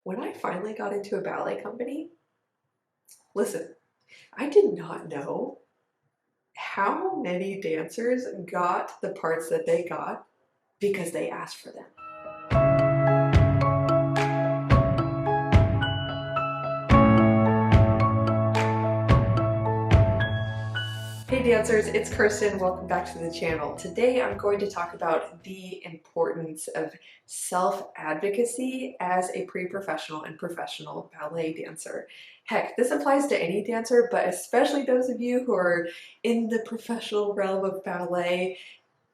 When I finally got into a ballet company, listen, I did not know how many dancers got the parts that they got because they asked for them. Hey dancers, it's Kirsten. Welcome back to the channel. Today I'm going to talk about the importance of self-advocacy as a pre-professional and professional ballet dancer. Heck, this applies to any dancer, but especially those of you who are in the professional realm of ballet.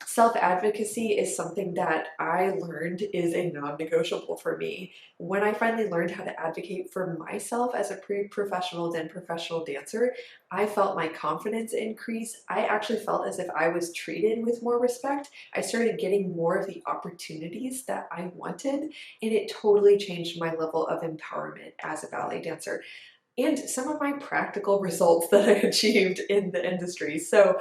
Self-advocacy is something that I learned is a non-negotiable for me. When I finally learned how to advocate for myself as a pre-professional then professional dancer, I felt my confidence increase. I actually felt as if I was treated with more respect. I started getting more of the opportunities that I wanted, and it totally changed my level of empowerment as a ballet dancer and some of my practical results that I achieved in the industry. So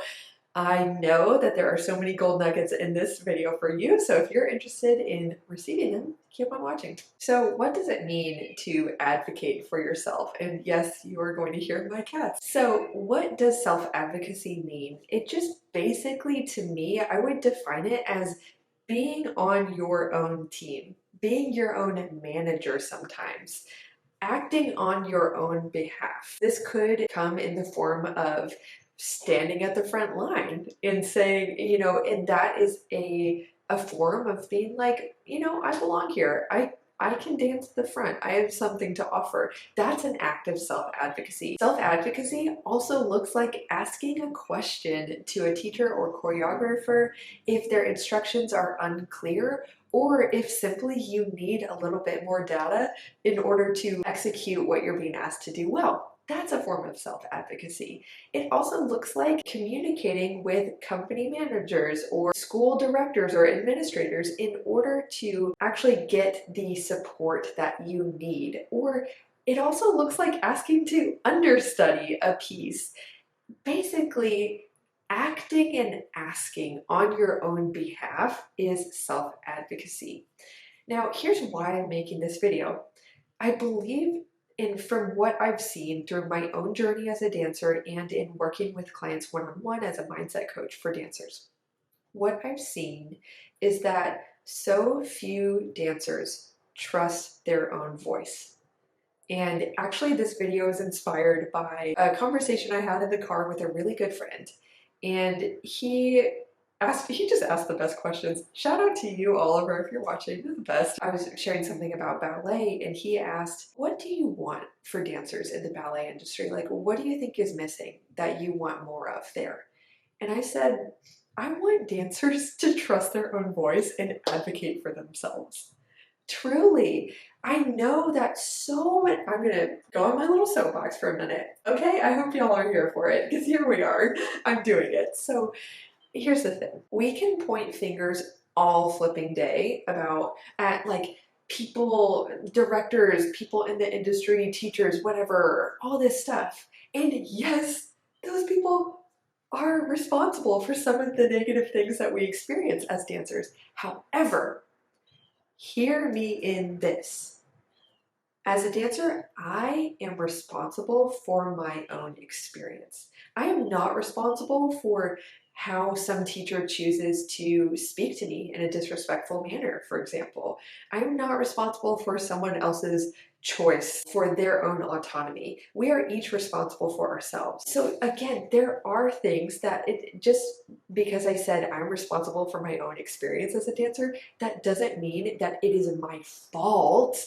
I know that there are so many gold nuggets in this video for you, so if you're interested in receiving them, keep on watching. So what does it mean to advocate for yourself? And yes, you are going to hear my cats. So what does self-advocacy mean? It just basically, to me, I would define it as being on your own team, being your own manager sometimes, acting on your own behalf. This could come in the form of standing at the front line and saying, and that is a form of being like, I belong here. I can dance at the front. I have something to offer. That's an act of self-advocacy. Self-advocacy also looks like asking a question to a teacher or choreographer if their instructions are unclear, or if simply you need a little bit more data in order to execute what you're being asked to do well. That's a form of self-advocacy. It also looks like communicating with company managers or school directors or administrators in order to actually get the support that you need. Or it also looks like asking to understudy a piece. Basically, acting and asking on your own behalf is self-advocacy. Now, here's why I'm making this video. I believe, and from what I've seen through my own journey as a dancer and in working with clients one-on-one as a mindset coach for dancers, what I've seen is that so few dancers trust their own voice. And actually this video is inspired by a conversation I had in the car with a really good friend. And he just asked the best questions. Shout out to you, Oliver, if you're watching, you're the best. I was sharing something about ballet and he asked, what do you want for dancers in the ballet industry? Like, what do you think is missing that you want more of there? And I said, I want dancers to trust their own voice and advocate for themselves. Truly, I know that so much. I'm gonna go on my little soapbox for a minute. Okay, I hope y'all are here for it because here we are. I'm doing it. So here's the thing. We can point fingers all flipping day at like people, directors, people in the industry, teachers, whatever, all this stuff. And yes, those people are responsible for some of the negative things that we experience as dancers. However, hear me in this. As a dancer, I am responsible for my own experience. I am not responsible for how some teacher chooses to speak to me in a disrespectful manner, for example. I'm not responsible for someone else's choice for their own autonomy. We are each responsible for ourselves. So again, there are things that just because I said I'm responsible for my own experience as a dancer, that doesn't mean that it is my fault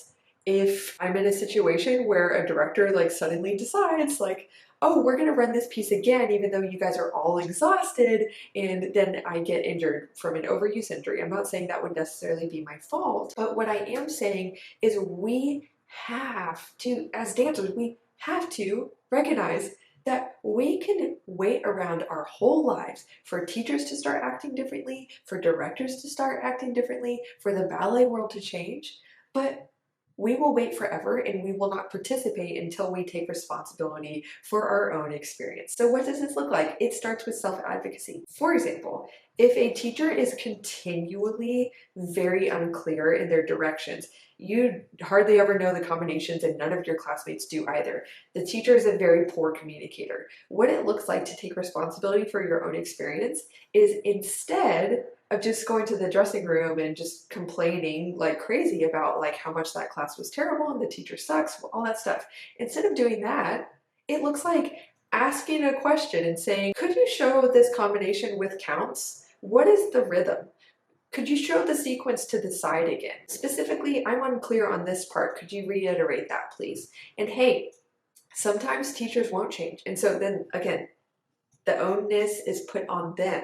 if I'm in a situation where a director like suddenly decides like, oh, we're gonna run this piece again even though you guys are all exhausted, and then I get injured from an overuse injury. I'm not saying that would necessarily be my fault, but what I am saying is we have to, as dancers, we have to recognize that we can wait around our whole lives for teachers to start acting differently, for directors to start acting differently, for the ballet world to change, but we will wait forever and we will not participate until we take responsibility for our own experience. So what does this look like? It starts with self-advocacy. For example, If a teacher is continually very unclear in their directions, you hardly ever know the combinations and none of your classmates do either. The teacher is a very poor communicator. What it looks like to take responsibility for your own experience is, instead of just going to the dressing room and just complaining like crazy about like how much that class was terrible and the teacher sucks, all that stuff. Instead of doing that, it looks like asking a question and saying, could you show this combination with counts? What is the rhythm? Could you show the sequence to the side again? Specifically, I'm unclear on this part. Could you reiterate that, please? And hey, sometimes teachers won't change. And so then again, the onus is put on them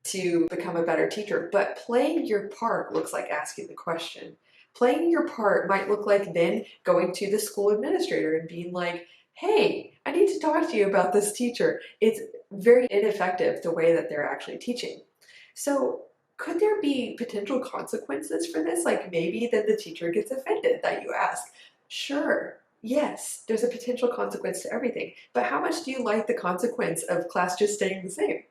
to become a better teacher. But playing your part looks like asking the question. Playing your part might look like then going to the school administrator and being like, hey, I need to talk to you about this teacher. It's very ineffective the way that they're actually teaching. So could there be potential consequences for this? Like maybe then the teacher gets offended that you ask. Sure, yes, there's a potential consequence to everything. But how much do you like the consequence of class just staying the same?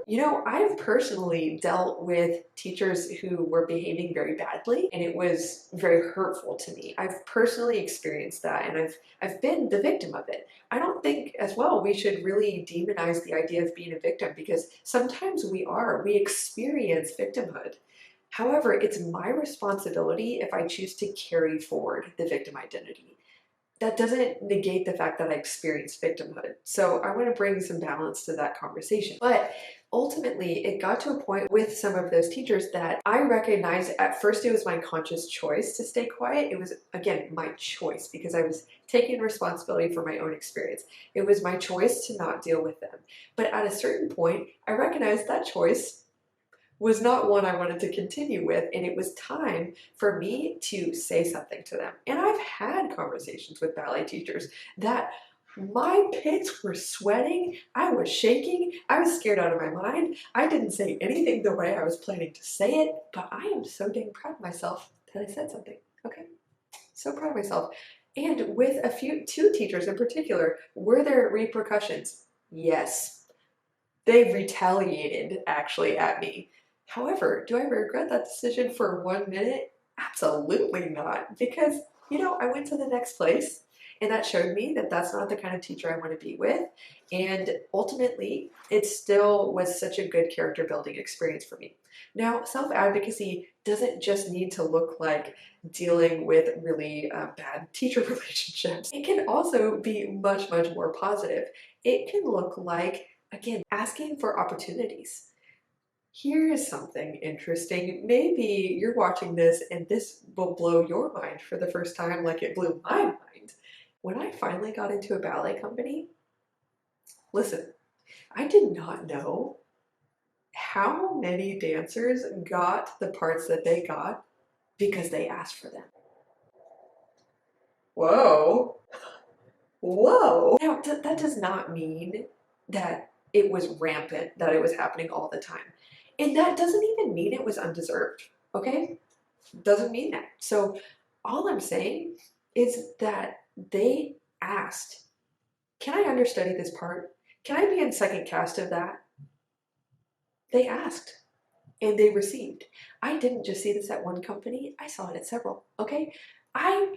You know, I've personally dealt with teachers who were behaving very badly, and it was very hurtful to me. I've personally experienced that, and I've been the victim of it. I don't think as well we should really demonize the idea of being a victim, because sometimes we experience victimhood. However, it's my responsibility if I choose to carry forward the victim identity. That doesn't negate the fact that I experienced victimhood. So I want to bring some balance to that conversation. But ultimately, it got to a point with some of those teachers that I recognized at first it was my conscious choice to stay quiet. It was, again, my choice because I was taking responsibility for my own experience. It was my choice to not deal with them. But at a certain point, I recognized that choice was not one I wanted to continue with, and it was time for me to say something to them. And I've had conversations with ballet teachers that my pits were sweating, I was shaking, I was scared out of my mind. I didn't say anything the way I was planning to say it, but I am so dang proud of myself that I said something, okay? So proud of myself. And with two teachers in particular, were there repercussions? Yes. They retaliated actually at me. However, do I regret that decision for 1 minute? Absolutely not, because, you know, I went to the next place and that showed me that that's not the kind of teacher I want to be with. And ultimately, it still was such a good character building experience for me. Now, self-advocacy doesn't just need to look like dealing with really bad teacher relationships. It can also be much, much more positive. It can look like, again, asking for opportunities. Here is something interesting. Maybe you're watching this and this will blow your mind for the first time like it blew my mind. When I finally got into a ballet company, listen, I did not know how many dancers got the parts that they got because they asked for them. Whoa. Whoa. Now, that does not mean that it was rampant, that it was happening all the time. And that doesn't even mean it was undeserved, okay? Doesn't mean that. So all I'm saying is that they asked, can I understudy this part? Can I be in second cast of that? They asked and they received. I didn't just see this at one company, I saw it at several, okay? I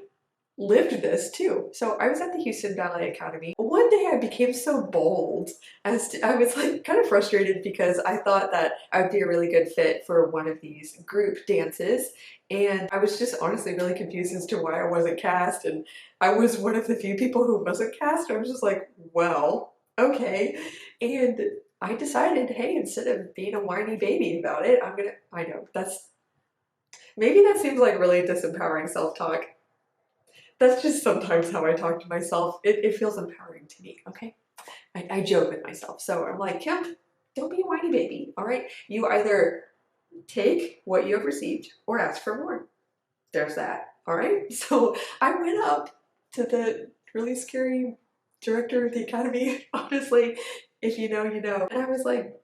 lived this too. So I was at the Houston Ballet Academy. One day I became so bold as to, I was like kind of frustrated because I thought that I would be a really good fit for one of these group dances. And I was just honestly really confused as to why I wasn't cast. And I was one of the few people who wasn't cast. I was just like, well, okay. And I decided, hey, instead of being a whiny baby about it, I know, maybe that seems like really disempowering self-talk. That's just sometimes how I talk to myself. It feels empowering to me, okay? I joke with myself. So I'm like, Kim, don't be a whiny baby, all right? You either take what you have received or ask for more. There's that, all right? So I went up to the really scary director of the academy, honestly, if you know, you know. And I was like,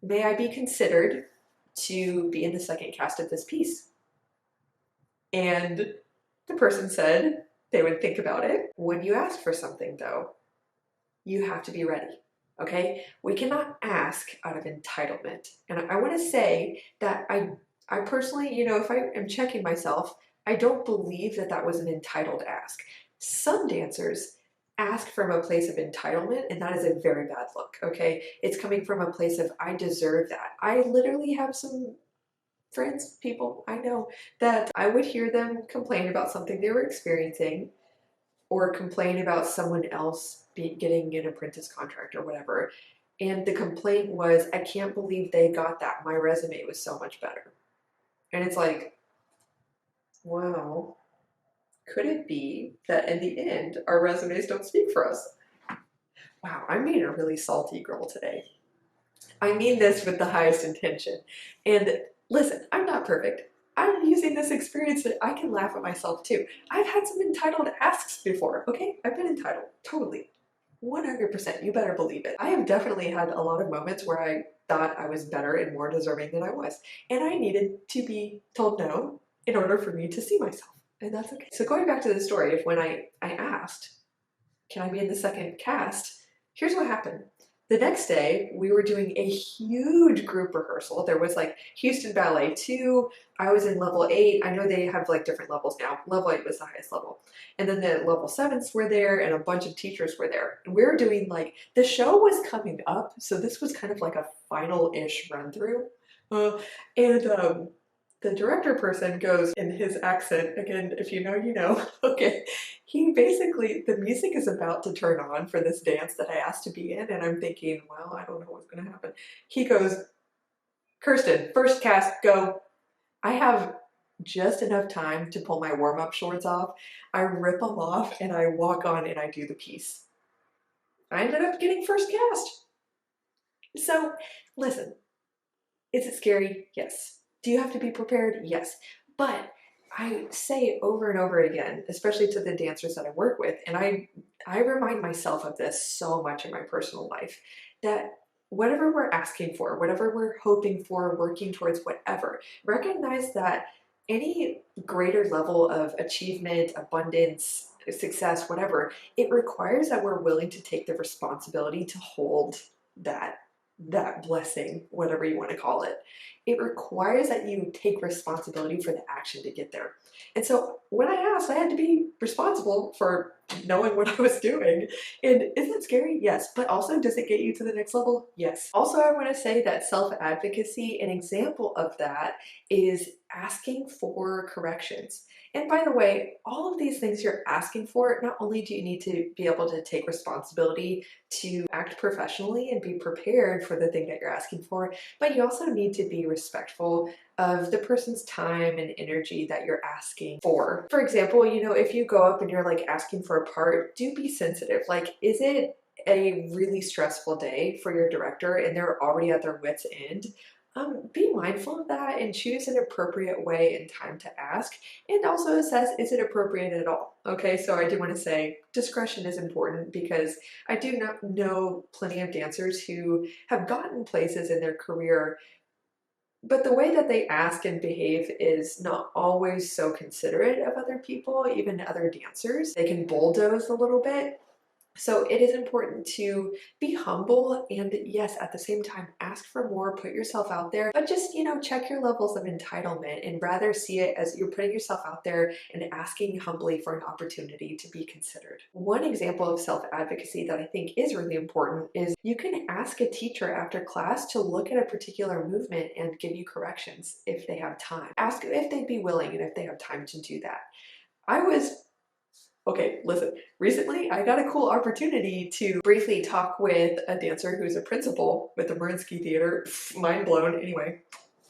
may I be considered to be in the second cast of this piece? And the person said they would think about it. When you ask for something, though, you have to be ready. okay? We cannot ask out of entitlement. And I want to say that I personally, if I am checking myself, I don't believe that that was an entitled ask. Some dancers ask from a place of entitlement, and that is a very bad look, okay? It's coming from a place of, I deserve that. I literally have some friends, people I know, that I would hear them complain about something they were experiencing or complain about someone else getting an apprentice contract or whatever. And the complaint was, I can't believe they got that. My resume was so much better. And it's like, wow, could it be that in the end, our resumes don't speak for us? Wow, I'm being a really salty girl today. I mean this with the highest intention. And listen, I'm not perfect. I'm using this experience that I can laugh at myself too. I've had some entitled asks before, okay? I've been entitled, totally. 100%, you better believe it. I have definitely had a lot of moments where I thought I was better and more deserving than I was. And I needed to be told no in order for me to see myself. And that's okay. So going back to the story of when I asked, can I be in the second cast? Here's what happened. The next day, we were doing a huge group rehearsal. There was like Houston Ballet 2. I was in level 8. I know they have like different levels now. Level 8 was the highest level. And then the level 7s were there and a bunch of teachers were there. And we were doing like, the show was coming up. So this was kind of like a final-ish run through. And the director person goes in his accent, again, if you know, you know, okay, he basically, the music is about to turn on for this dance that I asked to be in, and I'm thinking, well, I don't know what's going to happen. He goes, Kirsten, first cast, go. I have just enough time to pull my warm-up shorts off. I rip them off, and I walk on, and I do the piece. I ended up getting first cast. So, listen, is it scary? Yes. Do you have to be prepared? Yes. But I say over and over again, especially to the dancers that I work with, and I remind myself of this so much in my personal life, that whatever we're asking for, whatever we're hoping for, working towards, whatever, recognize that any greater level of achievement, abundance, success, whatever, it requires that we're willing to take the responsibility to hold that blessing, whatever you want to call it. It requires that you take responsibility for the action to get there. And so when I asked, I had to be responsible for knowing what I was doing. And isn't it scary? Yes. But also, does it get you to the next level? Yes. Also, I want to say that self-advocacy, an example of that is asking for corrections. And by the way, all of these things you're asking for, not only do you need to be able to take responsibility to act professionally and be prepared for the thing that you're asking for, but you also need to be respectful of the person's time and energy that you're asking for. For example, if you go up and you're like asking for a part, do be sensitive. Like, is it a really stressful day for your director and they're already at their wits' end? Be mindful of that and choose an appropriate way and time to ask, and also assess, is it appropriate at all? Okay, so I do want to say discretion is important, because I do not know plenty of dancers who have gotten places in their career, but the way that they ask and behave is not always so considerate of other people, even other dancers. They can bulldoze a little bit. So it is important to be humble and, yes, at the same time, ask for more, put yourself out there, but just, check your levels of entitlement and rather see it as you're putting yourself out there and asking humbly for an opportunity to be considered. One example of self-advocacy that I think is really important is you can ask a teacher after class to look at a particular movement and give you corrections if they have time. Ask if they'd be willing and if they have time to do that. Okay, listen, recently I got a cool opportunity to briefly talk with a dancer who's a principal with the Mariinsky Theater. Mind blown. Anyway,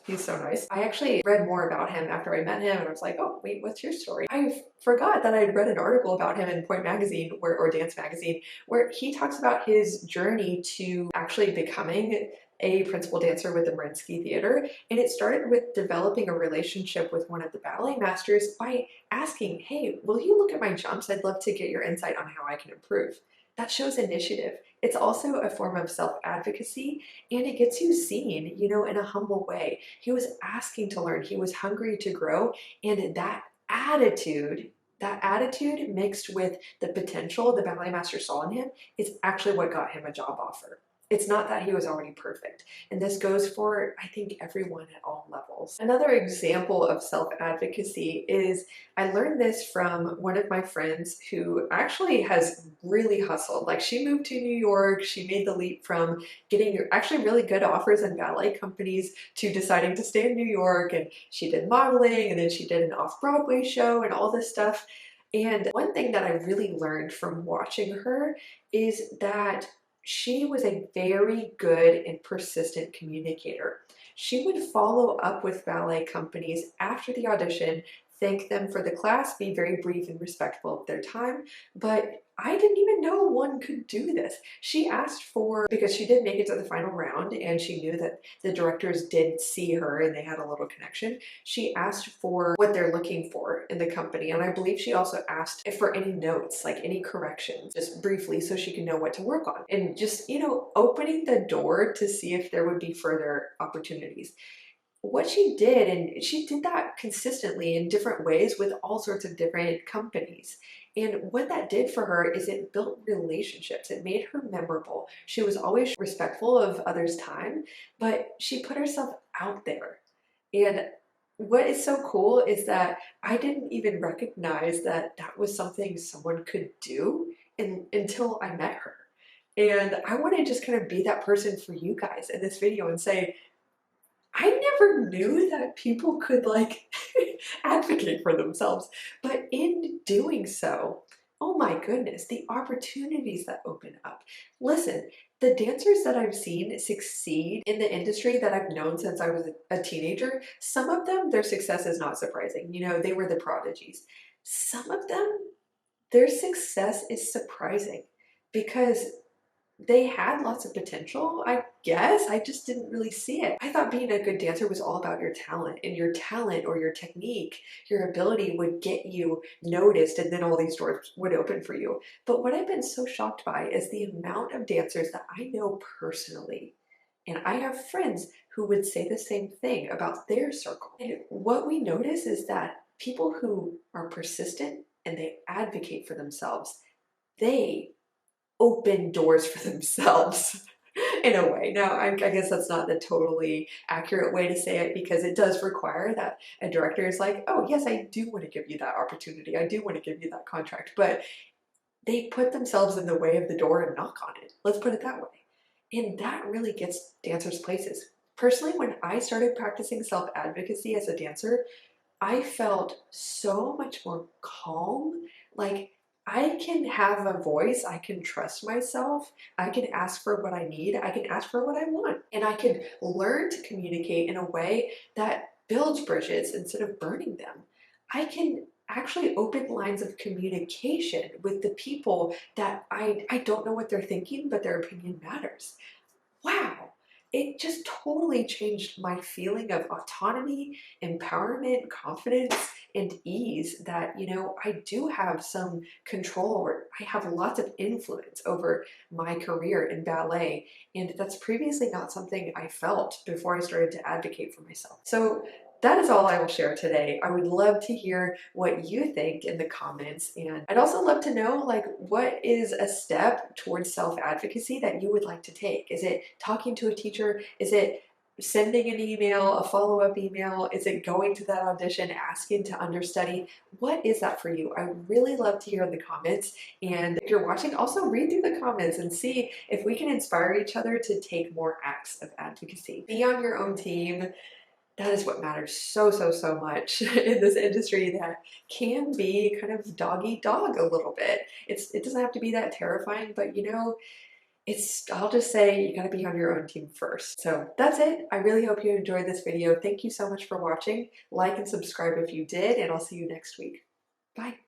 he's so nice. I actually read more about him after I met him, and I was like, oh, wait, what's your story? I forgot that I'd read an article about him in Point Magazine, or Dance Magazine, where he talks about his journey to actually becoming a principal dancer with the Mariinsky Theater. And it started with developing a relationship with one of the ballet masters by asking, hey, will you look at my jumps? I'd love to get your insight on how I can improve. That shows initiative. It's also a form of self-advocacy, and it gets you seen, in a humble way. He was asking to learn. He was hungry to grow, and that attitude mixed with the potential the ballet master saw in him is actually what got him a job offer. It's not that he was already perfect. And this goes for, I think, everyone at all levels. Another example of self-advocacy is I learned this from one of my friends who actually has really hustled. Like, she moved to New York, she made the leap from getting actually really good offers in ballet companies to deciding to stay in New York, and she did modeling, and then she did an off-Broadway show and all this stuff. And one thing that I really learned from watching her is that she was a very good and persistent communicator. She would follow up with ballet companies after the audition, thank them for the class, be very brief and respectful of their time, but I didn't even know one could do this. She asked for, because she did make it to the final round and she knew that the directors did see her and they had a little connection, she asked for what they're looking for in the company. And I believe she also asked if for any notes, like any corrections, just briefly so she can know what to work on. And just, opening the door to see if there would be further opportunities. What she did, and she did that consistently in different ways with all sorts of different companies. And what that did for her is it built relationships. It made her memorable. She was always respectful of others' time, but she put herself out there. And what is so cool is that I didn't even recognize that that was something someone could do until I met her. And I want to just kind of be that person for you guys in this video and say, I never knew that people could like advocate for themselves, but in doing so, oh my goodness, the opportunities that open up. Listen, the dancers that I've seen succeed in the industry that I've known since I was a teenager, some of them, their success is not surprising. They were the prodigies. Some of them, their success is surprising because they had lots of potential, I guess. I just didn't really see it. I thought being a good dancer was all about your talent, and your talent or your technique, your ability would get you noticed, and then all these doors would open for you. But what I've been so shocked by is the amount of dancers that I know personally. And I have friends who would say the same thing about their circle. And what we notice is that people who are persistent and they advocate for themselves, they open doors for themselves in a way. Now, I guess that's not the totally accurate way to say it because it does require that a director is like, oh, yes, I do want to give you that opportunity. I do want to give you that contract. But they put themselves in the way of the door and knock on it. Let's put it that way. And that really gets dancers places. Personally, when I started practicing self-advocacy as a dancer, I felt so much more calm. Like, I can have a voice, I can trust myself, I can ask for what I need, I can ask for what I want, and I can learn to communicate in a way that builds bridges instead of burning them. I can actually open lines of communication with the people that I don't know what they're thinking, but their opinion matters. Wow, it just totally changed my feeling of autonomy, empowerment, confidence, and ease that, I do have some control or I have lots of influence over my career in ballet. And that's previously not something I felt before I started to advocate for myself. So that is all I will share today. I would love to hear what you think in the comments, and I'd also love to know, like, what is a step towards self-advocacy that you would like to take? Is it talking to a teacher? Is it sending an email, a follow-up email? Is it going to that audition, asking to understudy? What is that for you? I really love to hear in the comments. And if you're watching, also read through the comments and see if we can inspire each other to take more acts of advocacy. Be on your own team. That is what matters so, so, so much in this industry that can be kind of dog eat dog a little bit. It doesn't have to be that terrifying, but I'll just say you gotta be on your own team first. So that's it. I really hope you enjoyed this video. Thank you so much for watching. Like and subscribe if you did, and I'll see you next week. Bye.